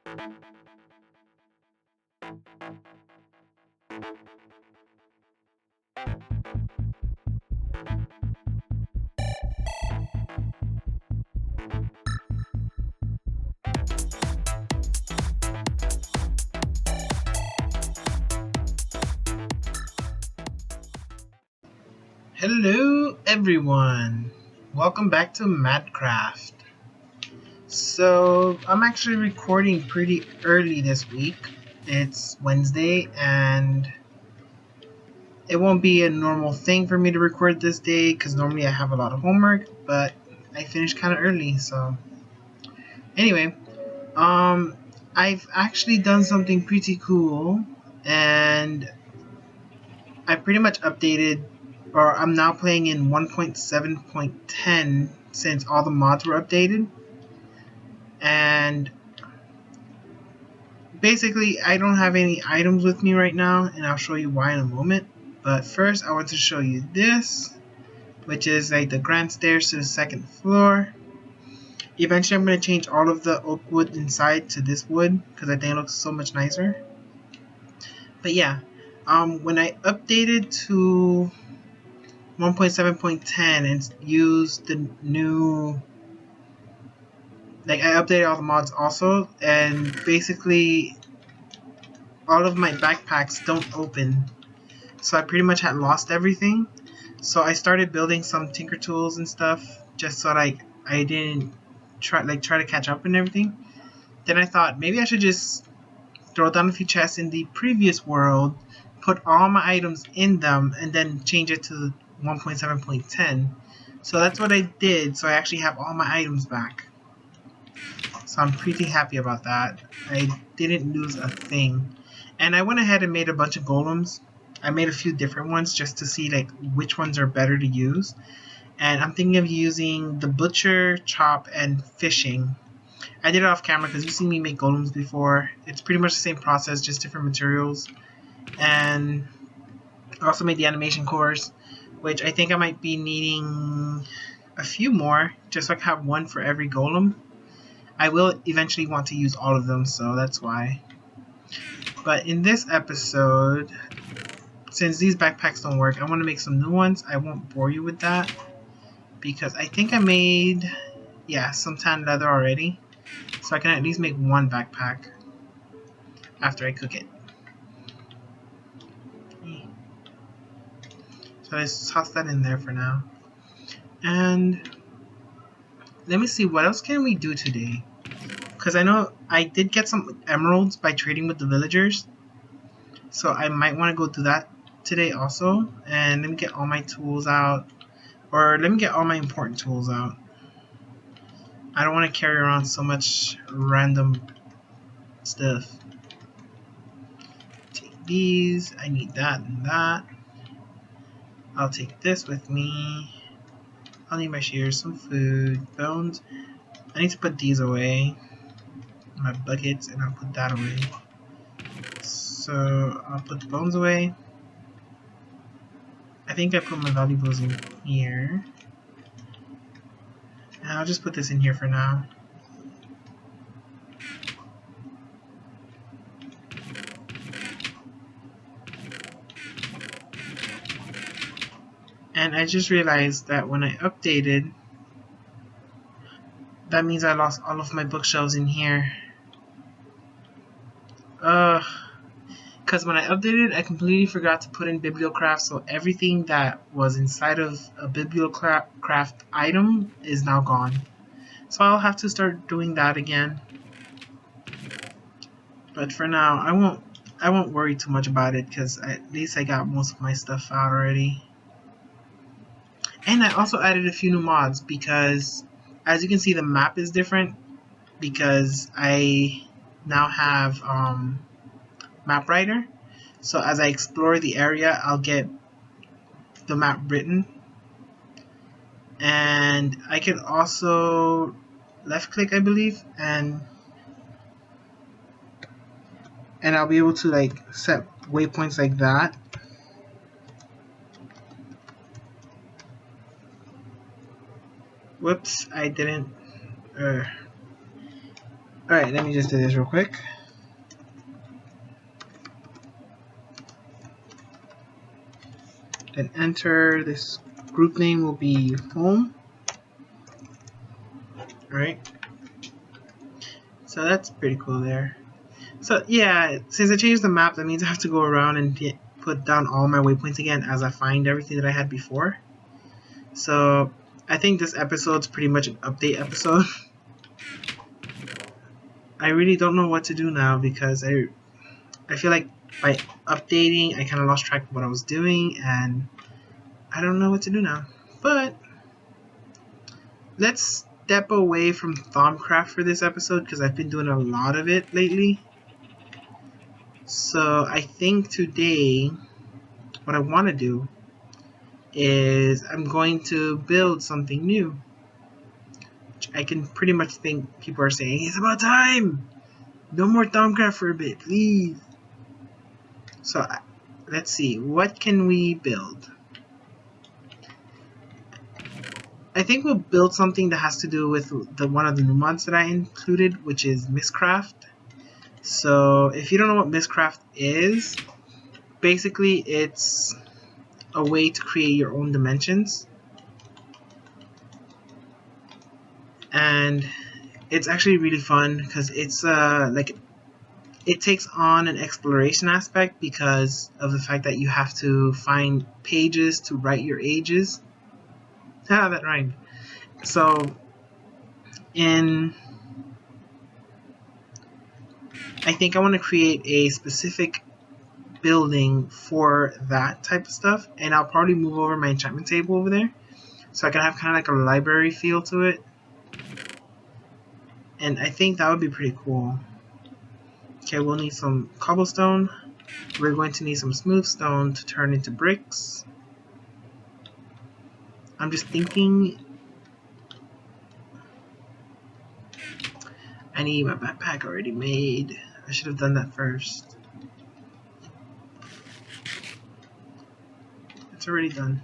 Hello everyone! Welcome back to MaddCraft. So, I'm actually recording pretty early this week. It's Wednesday and it won't be a normal thing for me to record this day because normally I have a lot of homework, but I finished kind of early, so. Anyway, um, I've actually done something pretty cool and I pretty much updated, or I'm now playing in 1.7.10 since all the mods were updated. And basically, I don't have any items with me right now, and I'll show you why in a moment. But first, I want to show you this, which is like the grand stairs to the second floor. Eventually, I'm going to change all of the oak wood inside to this wood because I think it looks so much nicer. But yeah, when I updated to 1.7.10 and use the new, like I updated all the mods also, and basically all of my backpacks don't open, so I pretty much had lost everything. So I started building some tinker tools and stuff just so like I didn't try to catch up and everything. Then I thought maybe I should just throw down a few chests in the previous world, put all my items in them, and then change it to 1.7.10. So that's what I did. So I actually have all my items back. So I'm pretty happy about that. I didn't lose a thing. And I went ahead and made a bunch of golems. I made a few different ones just to see like which ones are better to use. And I'm thinking of using the butcher, chop, and fishing. I did it off camera because you've seen me make golems before. It's pretty much the same process, just different materials. And I also made the animation cores, which I think I might be needing a few more, just so I can have one for every golem. I will eventually want to use all of them, so that's why. But in this episode, since these backpacks don't work, I want to make some new ones. I won't bore you with that, because I think I made, some tan leather already. So I can at least make one backpack after I cook it. So let's toss that in there for now. And let me see, what else can we do today? Because I know I did get some emeralds by trading with the villagers. So I might want to go do that today also. And let me get all my tools out. Or let me get all my important tools out. I don't want to carry around so much random stuff. Take these. I need that and that. I'll take this with me. I'll need my shears, some food, bones. I need to put these away. My buckets, and I'll put that away. So I'll put the bones away. I think I put my valuables in here. And I'll just put this in here for now. And I just realized that when I updated, that means I lost all of my bookshelves in here. Because when I updated, I completely forgot to put in MaddCraft, so everything that was inside of a MaddCraft item is now gone. So I'll have to start doing that again. But for now, I won't worry too much about it because at least I got most of my stuff out already. And I also added a few new mods because, as you can see, the map is different because I now have map writer. So as I explore the area, I'll get the map written. And I can also left click, I believe, and I'll be able to like set waypoints like that. Whoops, I didn't. Alright, let me just do this real quick. Then enter. This group name will be home. Alright. So that's pretty cool there. So yeah, since I changed the map, that means I have to go around and put down all my waypoints again as I find everything that I had before. So I think this episode's pretty much an update episode. I really don't know what to do now because I feel like by updating I kind of lost track of what I was doing and I don't know what to do now. But let's step away from MaddCraft for this episode because I've been doing a lot of it lately. So I think today what I want to do is I'm going to build something new. Which I can pretty much think people are saying, it's about time! No more MaddCraft for a bit, please! So let's see, what can we build? I think we'll build something that has to do with one of the new mods that I included, which is MaddCraft. So if you don't know what MaddCraft is, basically it's a way to create your own dimensions. And it's actually really fun because it's like it takes on an exploration aspect because of the fact that you have to find pages to write your ages. Ah, that rhymed. So I think I want to create a specific building for that type of stuff, and I'll probably move over my enchantment table over there so I can have kind of like a library feel to it, and I think that would be pretty cool. Okay, we'll need some cobblestone. We're going to need some smooth stone to turn into bricks. I'm just thinking I need my backpack already made. I should have done that first. It's already done.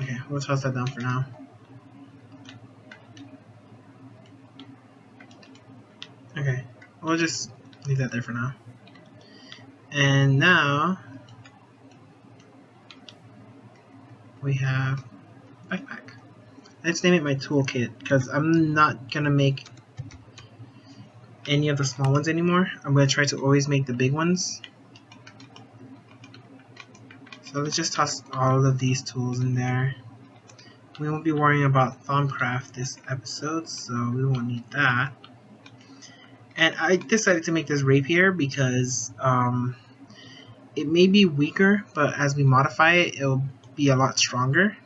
Okay, we'll toss that down for now. Okay, we'll just leave that there for now. And now we have backpack. Let's name it my toolkit because I'm not gonna make any of the small ones anymore. I'm gonna try to always make the big ones. So let's just toss all of these tools in there. We won't be worrying about MaddCraft this episode, so we won't need that. And I decided to make this rapier because it may be weaker, but as we modify it, it'll be a lot stronger.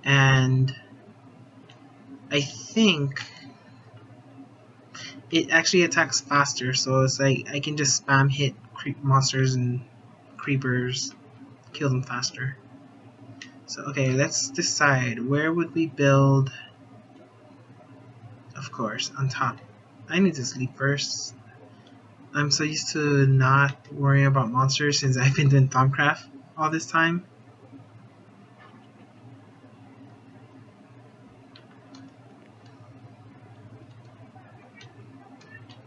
And I think it actually attacks faster, so it's like I can just spam hit monsters and creepers, kill them faster. So okay, let's decide where would we build. Of course, on top. I need to sleep first. I'm so used to not worrying about monsters since I've been doing MaddCraft all this time.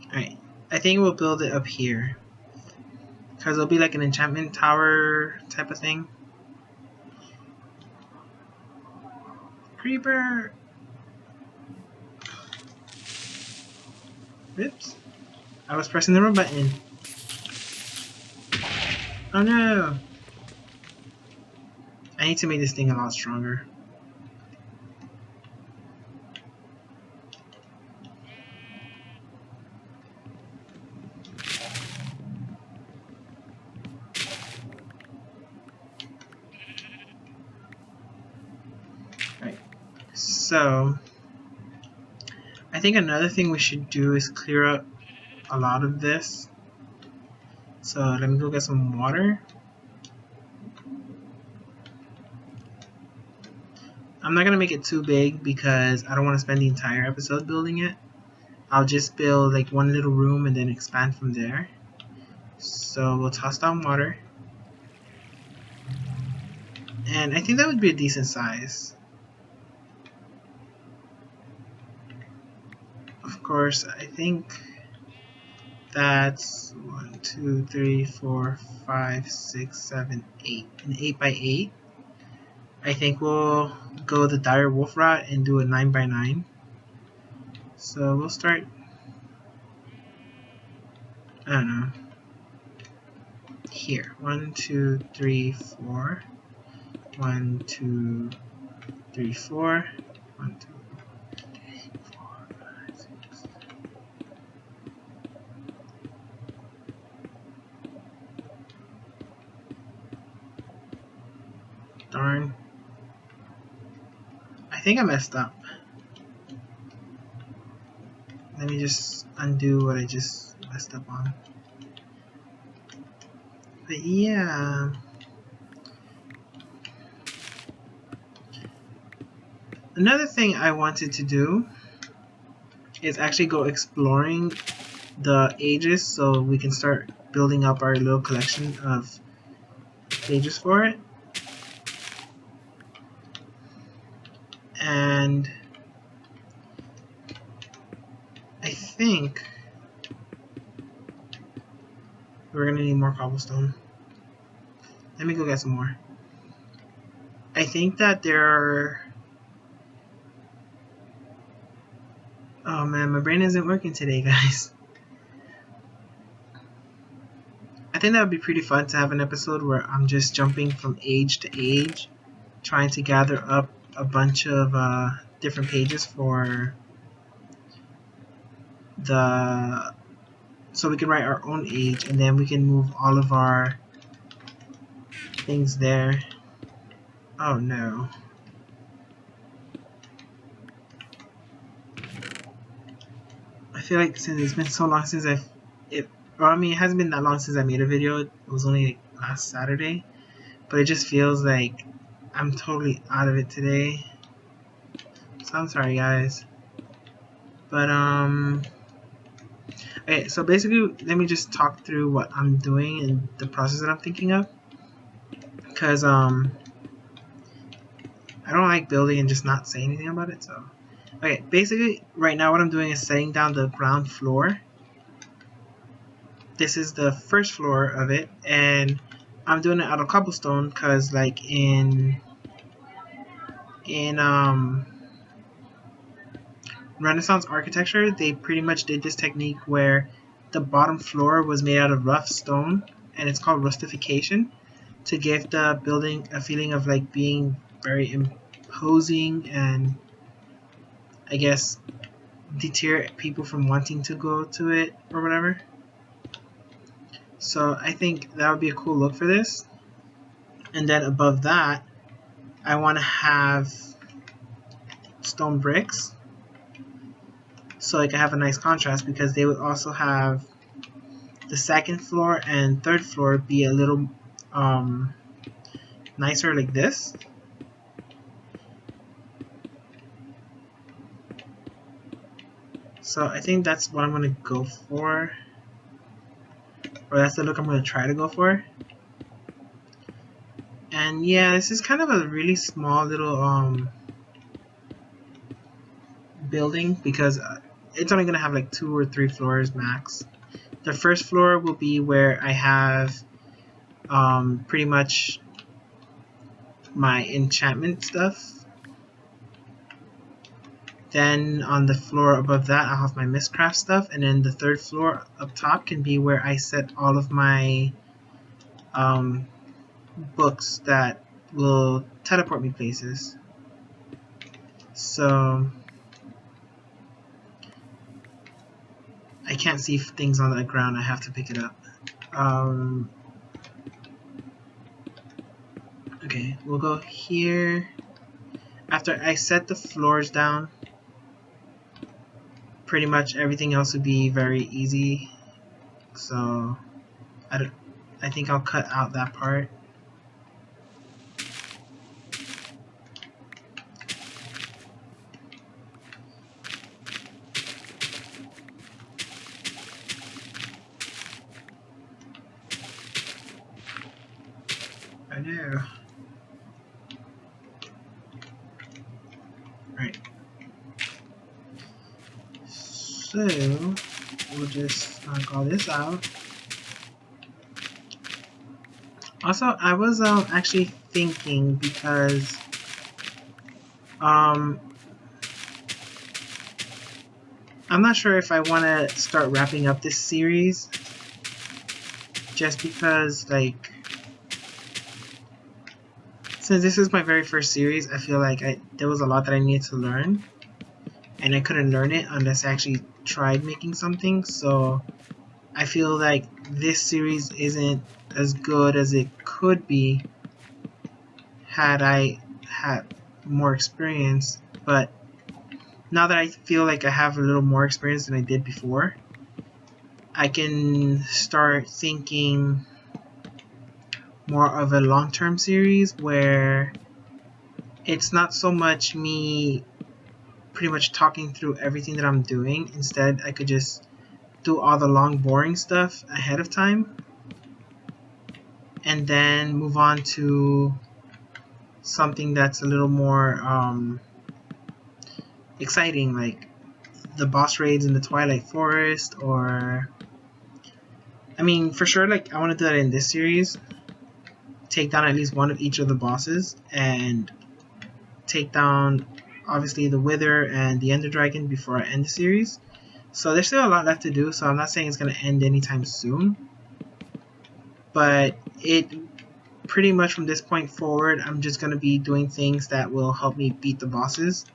Alright, I think we'll build it up here. Because it'll be like an enchantment tower type of thing. Creeper! Oops. I was pressing the wrong button. Oh no! I need to make this thing a lot stronger. Right. So I think another thing we should do is clear up a lot of this. So let me go get some water. I'm not going to make it too big because I don't want to spend the entire episode building it. I'll just build like one little room and then expand from there. So we'll toss down water. And I think that would be a decent size. Of course, I think that's 1, 2, 3, 4, 5, 6, 7, 8. An 8x8. I think we'll go the dire wolf route and do a 9x9. So we'll start, I don't know, here. 1, 2, 3, 4. 1, 2, 3, 4. 1, 2, 3, 4, 5, 6. Darn. I think I messed up. Let me just undo what I just messed up on. But yeah. Another thing I wanted to do is actually go exploring the ages so we can start building up our little collection of pages for it. And I think we're gonna need more cobblestone. Let me go get some more. I think that there are... Oh man, my brain isn't working today, guys. I think that would be pretty fun to have an episode where I'm just jumping from age to age, trying to gather up a bunch of different pages for the... so we can write our own age, and then we can move all of our things there. Oh no. I feel like since it's been so long since I mean, it hasn't been that long since I made a video. It was only like last Saturday, but it just feels like I'm totally out of it today. So I'm sorry, guys. But okay. So basically, let me just talk through what I'm doing and the process that I'm thinking of, because I don't like building and just not say anything about it. So okay, basically, right now what I'm doing is setting down the ground floor. This is the first floor of it, and I'm doing it out of cobblestone because, like in Renaissance architecture, they pretty much did this technique where the bottom floor was made out of rough stone, and it's called rustification, to give the building a feeling of like being very imposing and, I guess, deter people from wanting to go to it or whatever. So I think that would be a cool look for this. And then above that, I want to have stone bricks so I can have a nice contrast, because they would also have the second floor and third floor be a little nicer like this. So I think that's what I'm going to go for, or that's the look I'm going to try to go for. And yeah, this is kind of a really small little building, because it's only going to have like 2 or 3 floors max. The first floor will be where I have pretty much my enchantment stuff. Then on the floor above that, I'll have my MaddCraft stuff, and then the third floor up top can be where I set all of my books that will teleport me places. So I can't see things on the ground, I have to pick it up. Okay, we'll go here. After I set the floors down, pretty much everything else would be very easy. So I think I'll cut out that part. I know. Alright. So, we'll just knock all this out. Also, I was actually thinking because I'm not sure if I want to start wrapping up this series, just because, like, since this is my very first series, I feel like there was a lot that I needed to learn, and I couldn't learn it unless I actually tried making something. So I feel like this series isn't as good as it could be had I had more experience. But now that I feel like I have a little more experience than I did before, I can start thinking more of a long-term series where it's not so much me pretty much talking through everything that I'm doing. Instead, I could just do all the long, boring stuff ahead of time and then move on to something that's a little more exciting, like the boss raids in the Twilight Forest, or I mean, for sure, like I want to do that in this series. Take down at least one of each of the bosses, and take down obviously the Wither and the Ender Dragon before I end the series. So there's still a lot left to do, so I'm not saying it's going to end anytime soon. But it pretty much from this point forward, I'm just going to be doing things that will help me beat the bosses,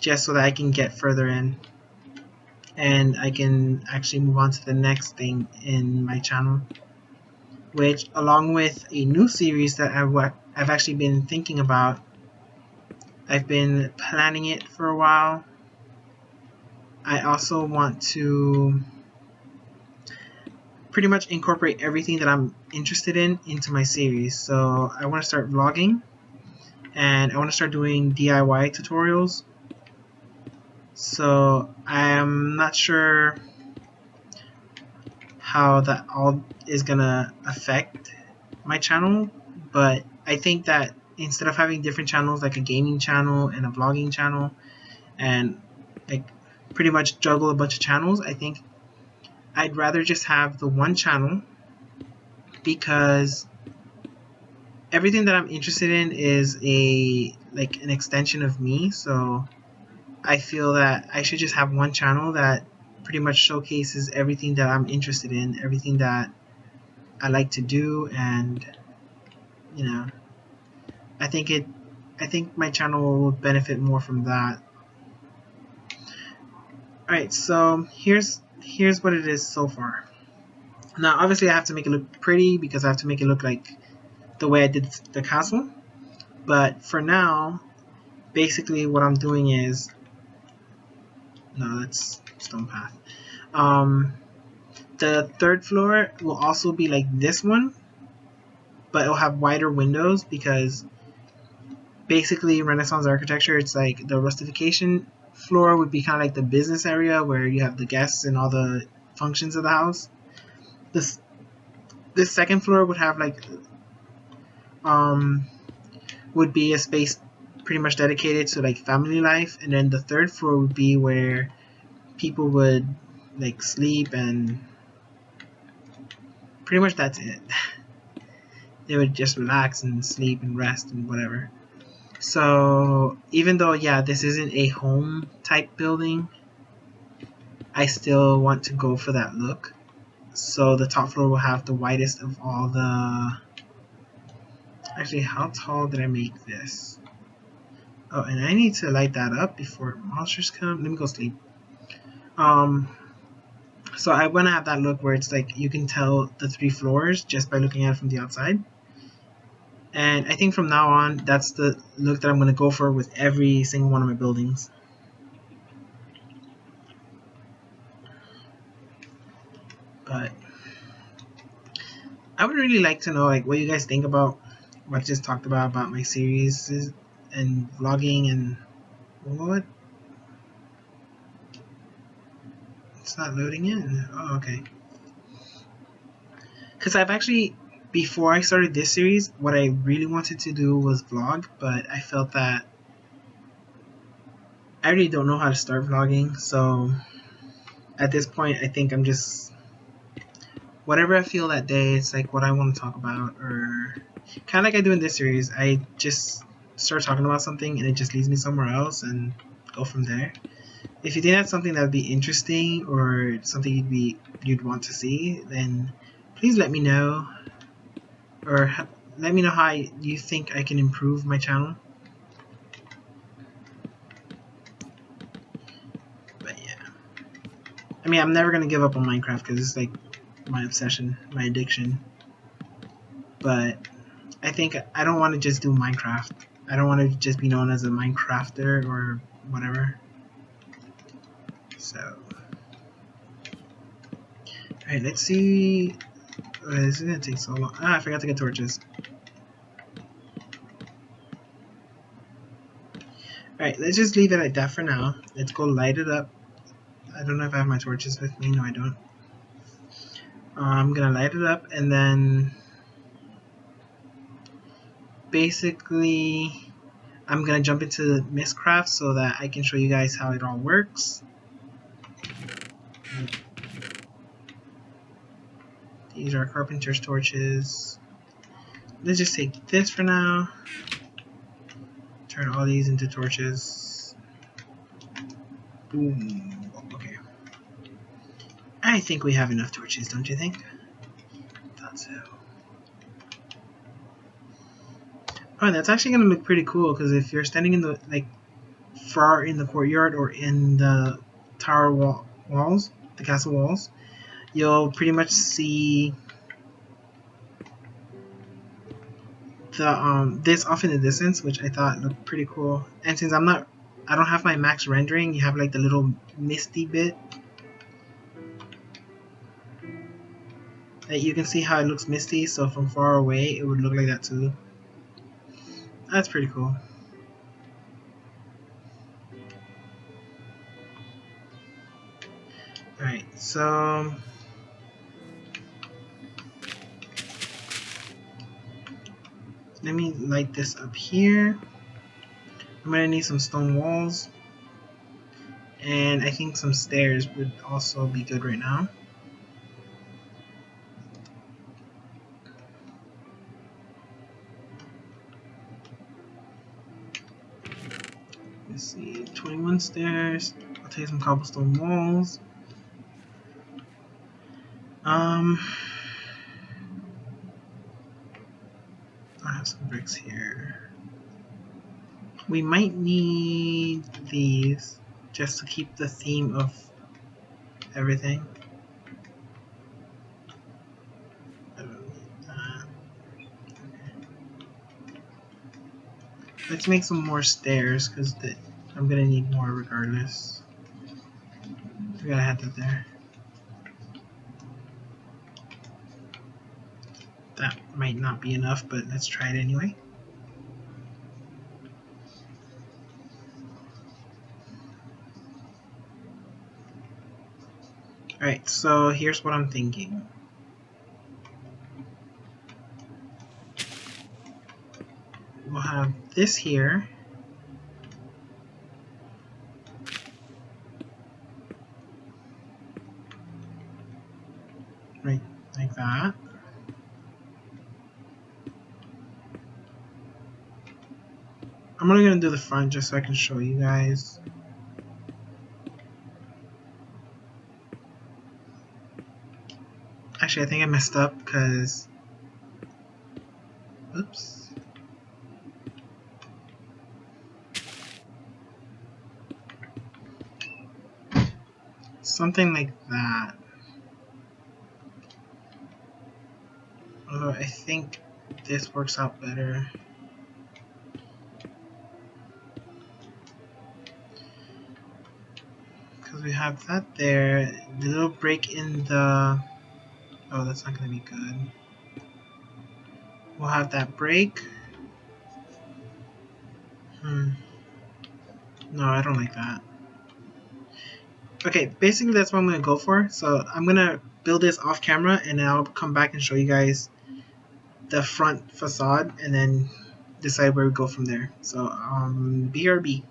just so that I can get further in. And I can actually move on to the next thing in my channel, which along with a new series that I've actually been thinking about. I've been planning it for a while. I also want to pretty much incorporate everything that I'm interested in into my series. So I want to start vlogging, and I want to start doing DIY tutorials. So I'm not sure how that all is gonna affect my channel, but I think that instead of having different channels, like a gaming channel and a vlogging channel, and like pretty much juggle a bunch of channels, I think I'd rather just have the one channel, because everything that I'm interested in is an extension of me. So I feel that I should just have one channel that pretty much showcases everything that I'm interested in, everything that I like to do, and you know, I think my channel will benefit more from that. Alright, so here's what it is so far. Now obviously I have to make it look pretty because I have to make it look like the way I did the castle. But for now, basically what I'm doing is, no, that's stone path. The third floor will also be like this one, but it'll have wider windows because basically Renaissance architecture, it's like the rustification floor would be kind of like the business area where you have the guests and all the functions of the house. This second floor would have like would be a space pretty much dedicated to like family life, and then the third floor would be where people would like sleep, and pretty much that's it. They would just relax and sleep and rest and whatever. So even though, yeah, this isn't a home type building, I still want to go for that look. So the top floor will have the widest of all the... Actually, how tall did I make this? Oh, and I need to light that up before monsters come. Let me go sleep. So I want to have that look where it's like you can tell the 3 floors just by looking at it from the outside. And I think from now on, that's the look that I'm going to go for with every single one of my buildings. But I would really like to know like what you guys think about what I just talked about my series and vlogging and what? It's not loading in. Oh, okay. Because I've actually, before I started this series, what I really wanted to do was vlog, but I felt that I really don't know how to start vlogging, so at this point I think I'm just whatever I feel that day, it's like what I want to talk about, or kind of like I do in this series. I just start talking about something and it just leads me somewhere else and go from there. If you think that's something that would be interesting or something you'd want to see, then please let me know, or let me know how you think I can improve my channel. But yeah, I mean, I'm never gonna give up on Minecraft because it's like my obsession, my addiction. But I think I don't want to just do Minecraft. I don't want to just be known as a Minecrafter or whatever. So, alright, let's see. This is gonna take so long. Ah, I forgot to get torches. Alright, let's just leave it like that for now. Let's go light it up. I don't know if I have my torches with me. No, I don't. I'm gonna light it up and then basically I'm gonna jump into MaddCraft so that I can show you guys how it all works. These are carpenter's torches. Let's just take this for now. Turn all these into torches. Boom. Okay. I think we have enough torches, don't you think? Thought so. Oh, that's actually gonna look pretty cool because if you're standing in the far in the courtyard or in the tower walls, the castle walls, you'll pretty much see the this off in the distance, which I thought looked pretty cool. And since I don't have my max rendering, you have like the little misty bit that you can see how it looks misty. So from far away, it would look like that too. That's pretty cool. Alright, so let me light this up here. I'm gonna need some stone walls, and I think some stairs would also be good right now. Let's see, 21 stairs. I'll take some cobblestone walls. I have some bricks here. We might need these just to keep the theme of everything. I don't need that. Okay. Let's make some more stairs because I'm gonna need more regardless. We gotta have that there. That might not be enough, but let's try it anyway. Alright, so here's what I'm thinking. We'll have this here. Right, like that. I'm only gonna do the front just so I can show you guys. Actually, I think I messed up because, oops. Something like that. Although I think this works out better. Because we have that there. The little break in the... Oh, that's not going to be good. We'll have that break. No, I don't like that. Okay, basically that's what I'm going to go for. So I'm going to build this off camera and then I'll come back and show you guys the front facade and then decide where we go from there. So, BRB.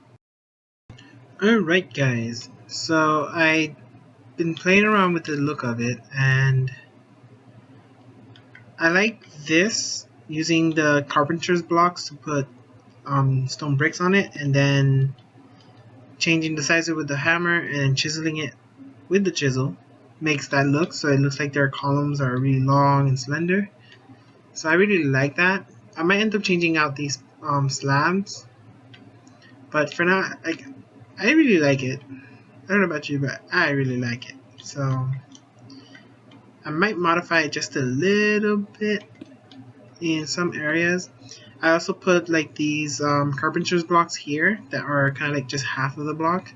Alright guys, so I've been playing around with the look of it, and I like this, using the carpenter's blocks to put stone bricks on it, and then changing the size of it with the hammer and chiseling it with the chisel makes that look, so it looks like their columns are really long and slender. So I really like that. I might end up changing out these slabs, but for now, I really like it. I don't know about you, but I really like it. So I might modify it just a little bit in some areas. I also put like these carpenter's blocks here that are kind of like just half of the block,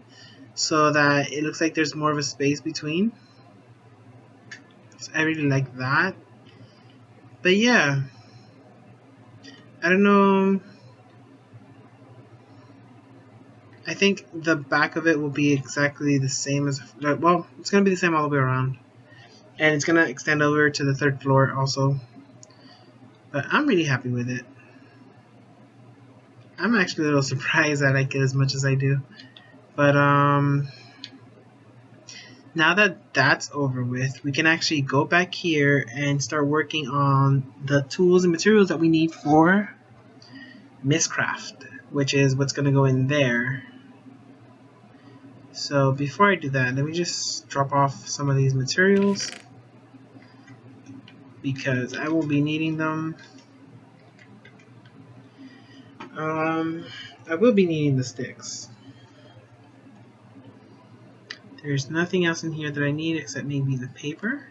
so that it looks like there's more of a space between. So I really like that. But yeah, I don't know. I think the back of it will be exactly the same as, well, it's going to be the same all the way around. And it's going to extend over to the third floor also. But I'm really happy with it. I'm actually a little surprised I like it as much as I do. But now that that's over with, we can actually go back here and start working on the tools and materials that we need for MaddCraft, which is what's going to go in there. So before I do that, let me just drop off some of these materials, because I will be needing them. I will be needing the sticks. There's nothing else in here that I need except maybe the paper.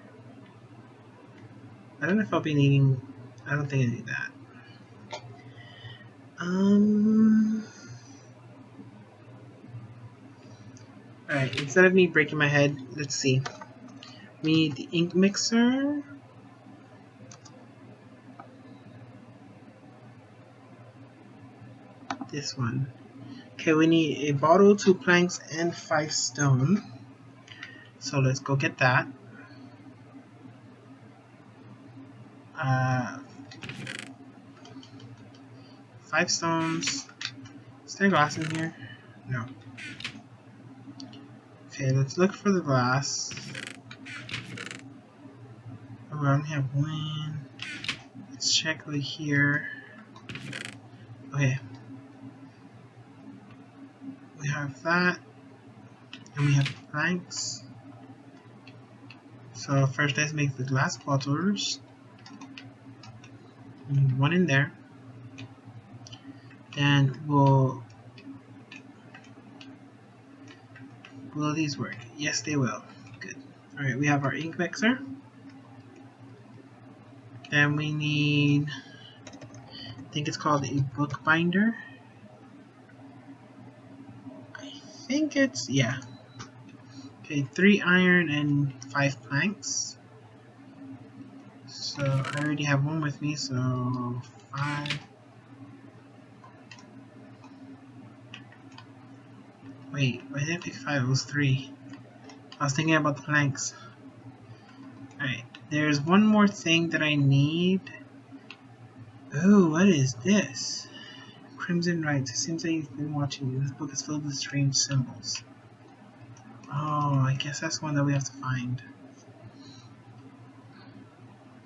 I don't know if I'll be needing, I don't think I need that. Alright, instead of me breaking my head, let's see. We need the ink mixer. This one. Okay, we need a bottle, 2 planks, and 5 stone. So let's go get that. 5 stones. Is there glass in here? No. Okay, let's look for the glass. Oh, I only have 1. Let's check over here. Okay. We have that. And we have planks. So first let's make the glass bottles. We need 1 in there. Then will these work? Yes, they will. Good. Alright, we have our ink mixer. Then we need, I think it's called a book binder. I think it's, yeah. Okay, 3 iron and 5 planks. So I already have 1 with me, so 5. Wait, why did I pick 5? It was 3. I was thinking about the planks. Alright, there's one more thing that I need. Oh, what is this? Crimson Rites. It seems like you've been watching me. This book is filled with strange symbols. Oh, I guess that's one that we have to find.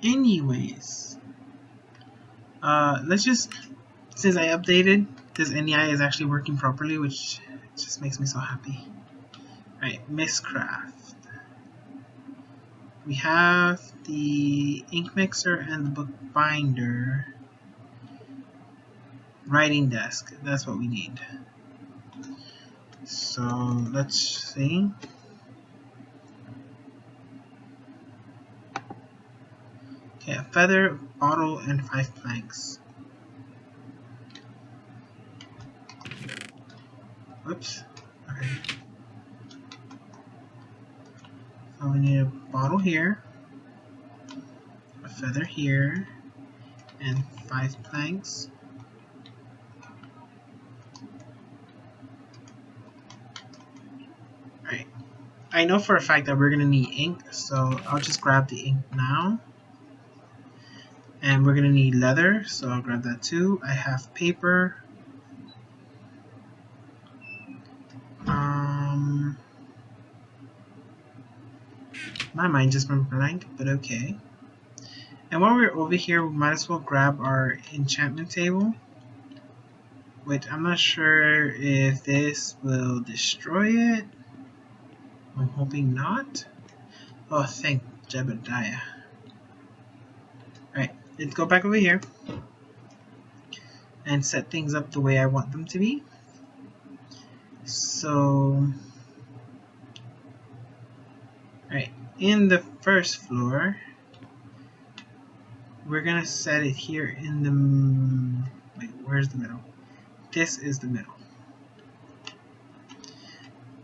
Anyways, let's just, since I updated, this NEI is actually working properly, which just makes me so happy. Alright, MaddCraft. We have the ink mixer and the book binder. Writing desk, that's what we need. So let's see. Okay, a feather, bottle, and 5 planks. Whoops. Okay. So we need a bottle here, a feather here, and 5 planks. Alright. I know for a fact that we're going to need ink, so I'll just grab the ink now. And we're going to need leather, so I'll grab that too. I have paper. My mind just went blank, but okay. And while we're over here, we might as well grab our enchantment table. Which I'm not sure if this will destroy it. I'm hoping not. Oh, thank Jebediah. Alright, let's go back over here and set things up the way I want them to be. So, alright, in the first floor, we're gonna set it here in the... Wait, where's the middle? This is the middle.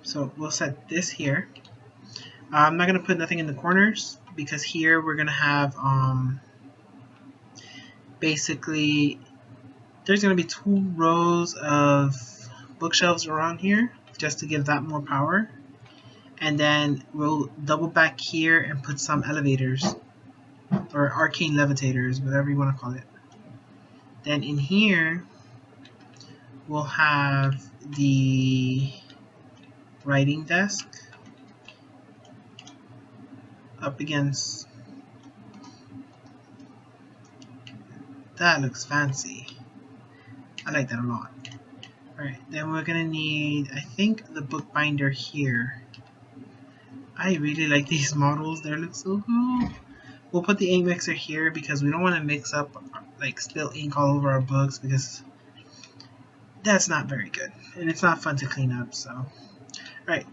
So we'll set this here. I'm not gonna put nothing in the corners because here we're gonna have basically there's gonna be 2 rows of bookshelves around here just to give that more power, and then we'll double back here and put some elevators or arcane levitators, whatever you want to call it. Then in here we'll have the writing desk up against. That looks fancy. I like that a lot. Alright, then we're gonna need, I think, the bookbinder here. I really like these models, they look so cool. We'll put the ink mixer here because we don't want to mix up, like, spill ink all over our books because that's not very good. And it's not fun to clean up, so. Alright.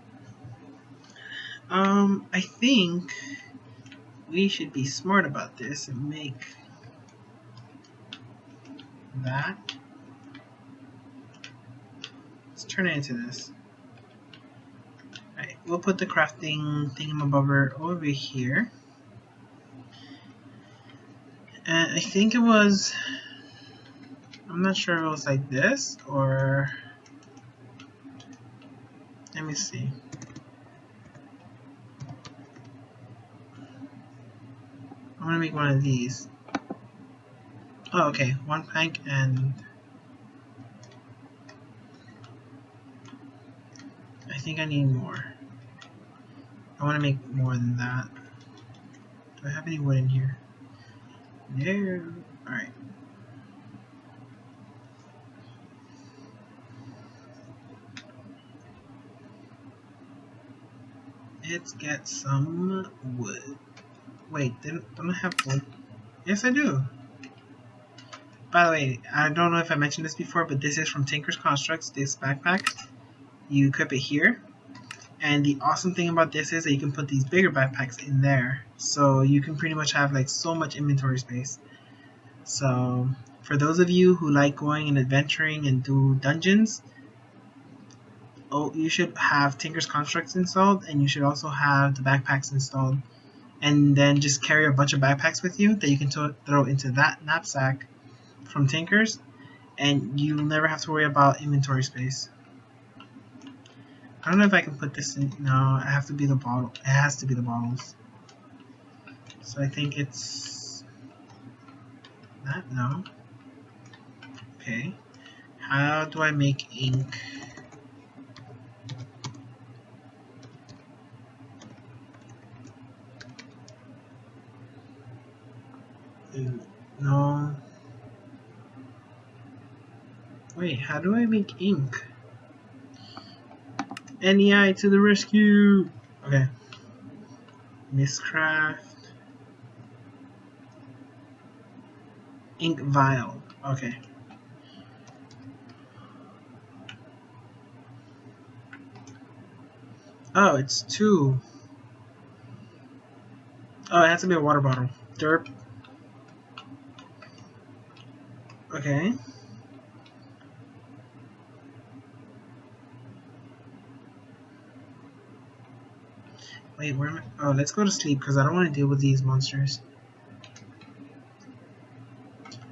I think we should be smart about this and make that. Let's turn it into this. Alright, we'll put the crafting thingamabobber over here. And I think it was, I'm not sure if it was like this or, let me see. I'm gonna make one of these. Oh, okay, 1 plank and I think I need more. I want to make more than that. Do I have any wood in here? No. Alright. Let's get some wood. Wait, don't I have wood? Yes, I do. By the way, I don't know if I mentioned this before, but this is from Tinker's Constructs, this backpack. You equip it here. And the awesome thing about this is that you can put these bigger backpacks in there. So you can pretty much have like so much inventory space. So for those of you who like going and adventuring and do dungeons, you should have Tinker's Constructs installed, and you should also have the backpacks installed. And then just carry a bunch of backpacks with you that you can throw into that knapsack from Tinker's, and you'll never have to worry about inventory space. I don't know if I can put this in. No, it has to be the bottle. It has to be the bottles. So I think it's that. No. Okay. How do I make ink? No. Wait, how do I make ink? NEI to the rescue! Okay. MaddCraft. Ink vial. Okay. Oh, it's 2. Oh, it has to be a water bottle. Derp. Okay. Wait, where am I? Oh, let's go to sleep because I don't want to deal with these monsters.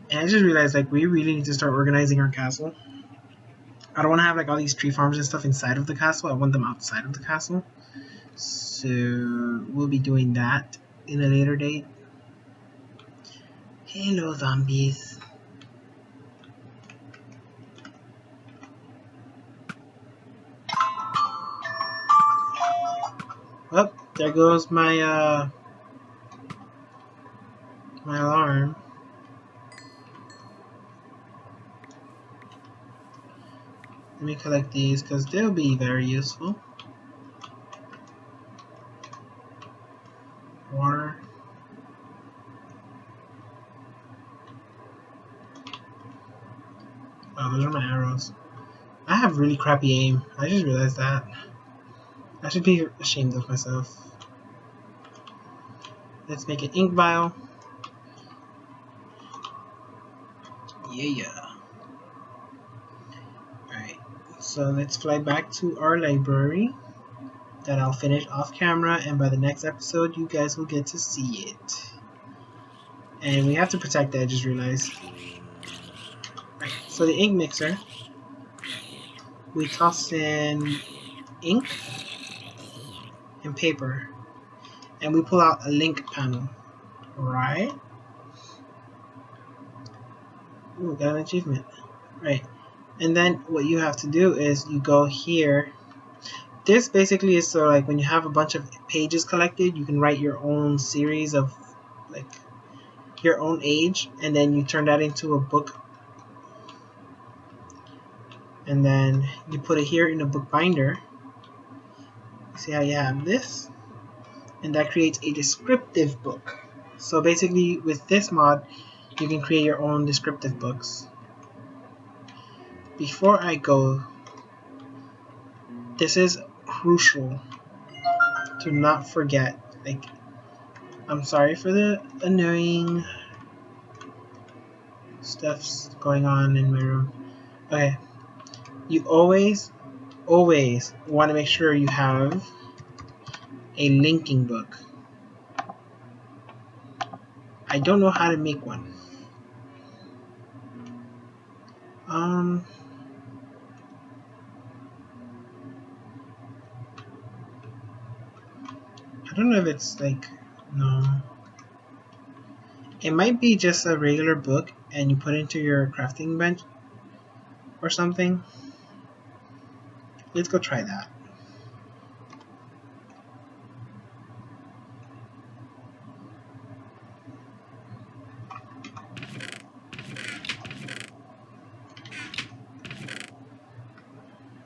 And I just realized, like, we really need to start organizing our castle. I don't want to have, like, all these tree farms and stuff inside of the castle. I want them outside of the castle. So, we'll be doing that in a later date. Hello, zombies. Well, There goes my my alarm. Let me collect these because they'll be very useful. Water. Oh, those are my arrows. I have really crappy aim. I just realized that. I should be ashamed of myself. Let's make an ink vial. Yeah. Alright. So let's fly back to our library. That I'll finish off camera, and by the next episode you guys will get to see it. And we have to protect it, I just realized. Right, so the ink mixer, we toss in ink and paper, and we pull out a link panel. Right? Ooh, got an achievement. Right. And then what you have to do is you go here. This basically is so like when you have a bunch of pages collected, you can write your own series of like your own age, and then you turn that into a book. And then you put it here in a book binder. See how you have this? And that creates a descriptive book. So basically with this mod, you can create your own descriptive books. Before I go, this is crucial to not forget. Like, I'm sorry for the annoying stuff's going on in my room. Okay, you always want to make sure you have a linking book. I don't know how to make one. I don't know if it's like, no. It might be just a regular book and you put it into your crafting bench or something. Let's go try that.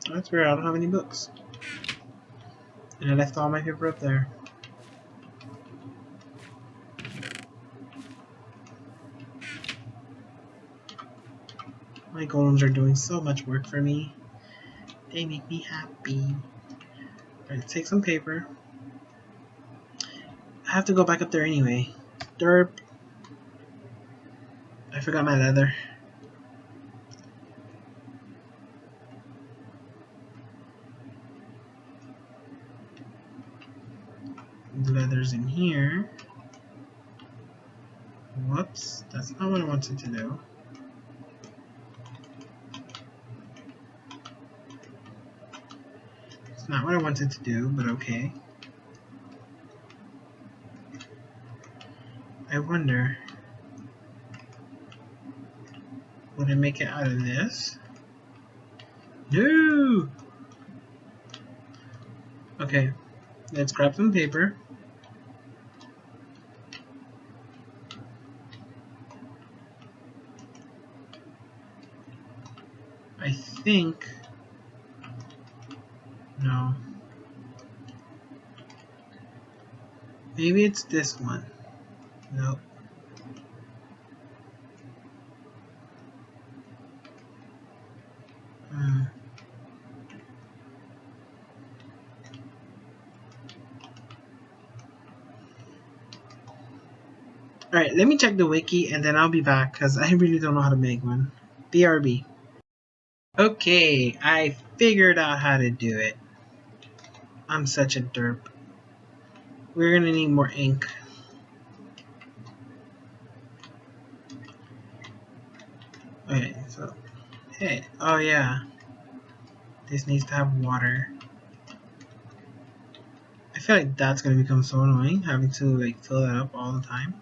That's weird, I don't have any books. And I left all my paper up there. My golems are doing so much work for me. They make me happy. Alright, take some paper. I have to go back up there anyway. Derp. I forgot my leather. The leather's in here. Whoops, that's not what I wanted to do. It's not what I wanted to do, but okay. I wonder, would I make it out of this? No! Okay, let's grab some paper. I think, no. Maybe it's this one. Nope. Alright, let me check the wiki and then I'll be back because I really don't know how to make one. BRB. Okay, I figured out how to do it. I'm such a derp. We're gonna need more ink. Okay, so, hey, oh yeah. This needs to have water. I feel like that's gonna become so annoying, having to like fill that up all the time.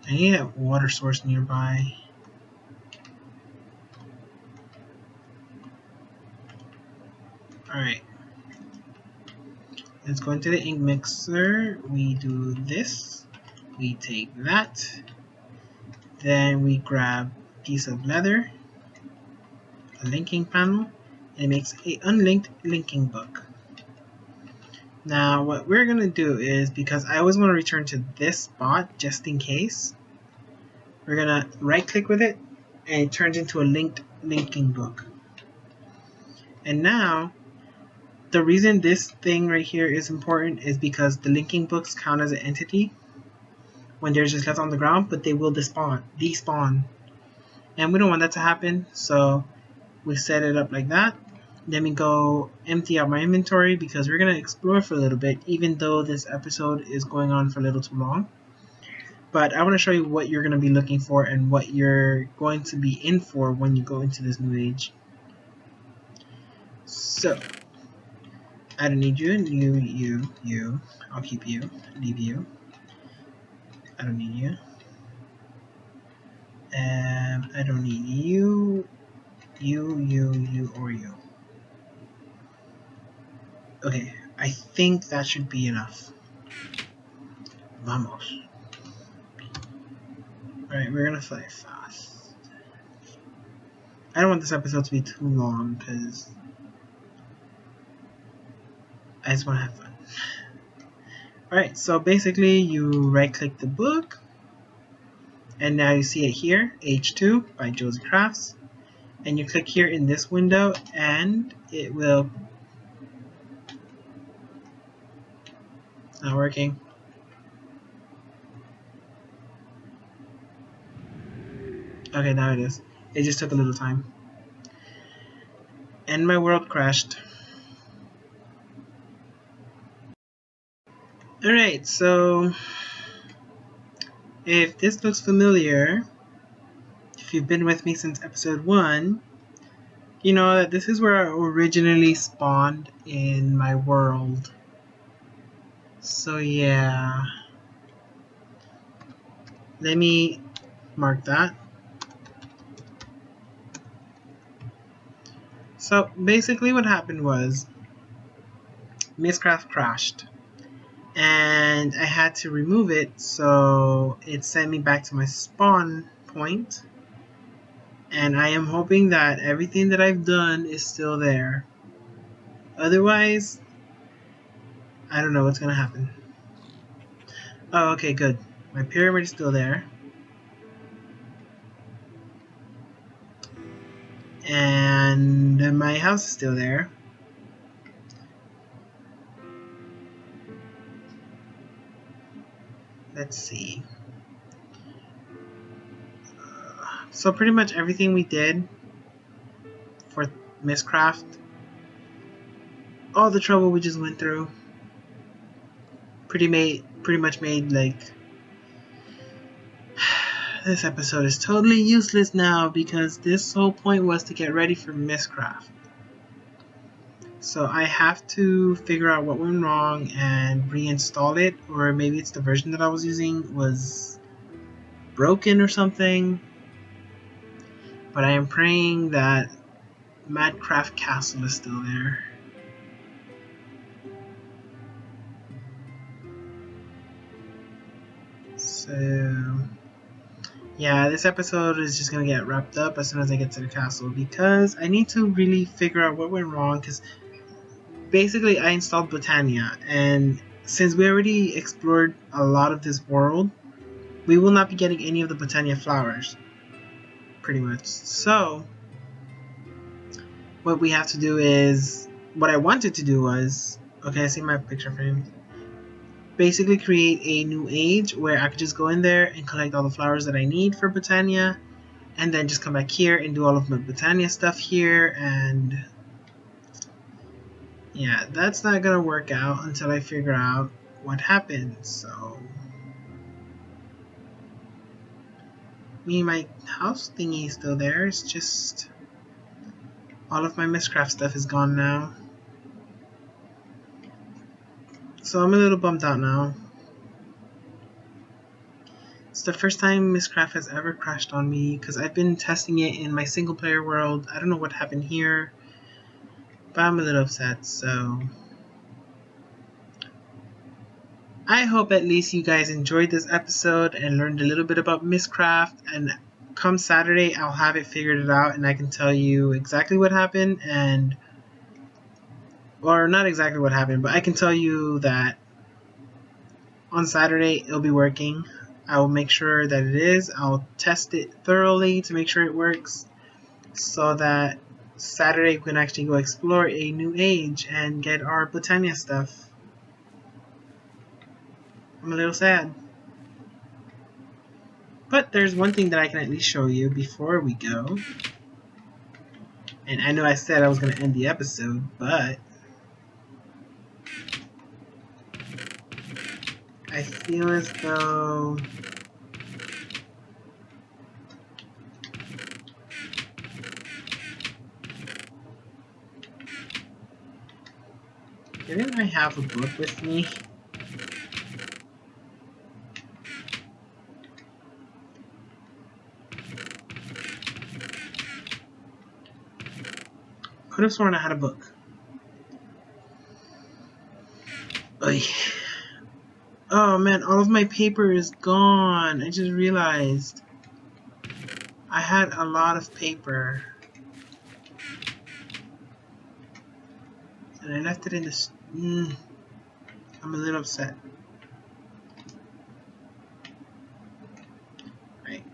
I need a water source nearby. Let's go into the ink mixer. We do this. We take that. Then we grab a piece of leather, a linking panel, and it makes a unlinked linking book. Now what we're going to do is, because I always want to return to this spot just in case, we're going to right click with it and it turns into a linked linking book. And now the reason this thing right here is important is because the linking books count as an entity when they're just left on the ground, but they will despawn. And we don't want that to happen, so we set it up like that. Then we go empty out my inventory because we're going to explore for a little bit, even though this episode is going on for a little too long. But I want to show you what you're going to be looking for and what you're going to be in for when you go into this new age. So, I don't need you, you. I'll keep you, leave you. I don't need you. I don't need you, you, or you. Okay, I think that should be enough. Vamos. Alright, we're gonna fly fast. I don't want this episode to be too long because I just want to have fun. Alright, so basically you right click the book and now you see it here, H2 by Josie Crafts, and you click here in this window and it will... It's not working. Okay, now it is. It just took a little time. And my world crashed. Alright, so if this looks familiar, if you've been with me since episode 1, you know that this is where I originally spawned in my world. So yeah, let me mark that. So basically what happened was MaddCraft crashed and I had to remove it, so it sent me back to my spawn point, and I am hoping that everything that I've done is still there. Otherwise, I don't know what's gonna happen. Oh, okay, good. My pyramid is still there. And my house is still there. Let's see. So pretty much everything we did for MaddCraft, all the trouble we just went through, pretty much made like this episode is totally useless now because this whole point was to get ready for MaddCraft. So I have to figure out what went wrong and reinstall it, or maybe it's the version that I was using was broken or something. But I am praying that MaddCraft Castle is still there. So yeah, this episode is just gonna get wrapped up as soon as I get to the castle because I need to really figure out what went wrong, because basically I installed Botania, and since we already explored a lot of this world, we will not be getting any of the Botania flowers, pretty much. So what we have to do is, what I wanted to do was, okay, I see my picture frame, basically create a new age where I could just go in there and collect all the flowers that I need for Botania, and then just come back here and do all of my Botania stuff here. And yeah, that's not gonna work out until I figure out what happened. So my house thingy is still there, it's just all of my MaddCraft stuff is gone now. So I'm a little bummed out now. It's the first time MaddCraft has ever crashed on me because I've been testing it in my single player world. I don't know what happened here, but I'm a little upset, so I hope at least you guys enjoyed this episode and learned a little bit about MaddCraft. And come Saturday, I'll have it figured out and I can tell you exactly what happened and, or not exactly what happened, but I can tell you that on Saturday it'll be working. I will make sure that it is. I'll test it thoroughly to make sure it works so that Saturday we can actually go explore a new age and get our Britannia stuff. I'm a little sad. But there's one thing that I can at least show you before we go. And I know I said I was going to end the episode, but I feel as though didn't I have a book with me? Could have sworn I had a book. Oy. Oh man, all of my paper is gone. I just realized I had a lot of paper. And I left it in this. I'm a little upset. Right.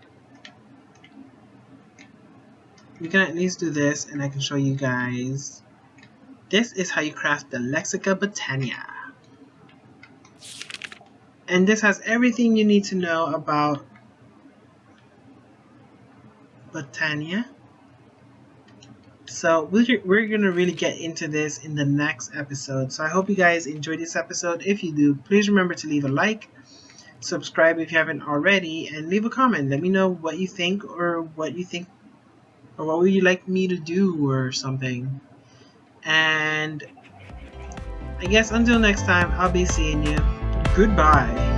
We can at least do this, and I can show you guys. This is how you craft the Lexica Britannia. And this has everything you need to know about Britannia. So we're going to really get into this in the next episode. So I hope you guys enjoyed this episode. If you do, please remember to leave a like, subscribe if you haven't already, and leave a comment. Let me know what you think or what would you like me to do or something. And I guess until next time, I'll be seeing you. Goodbye.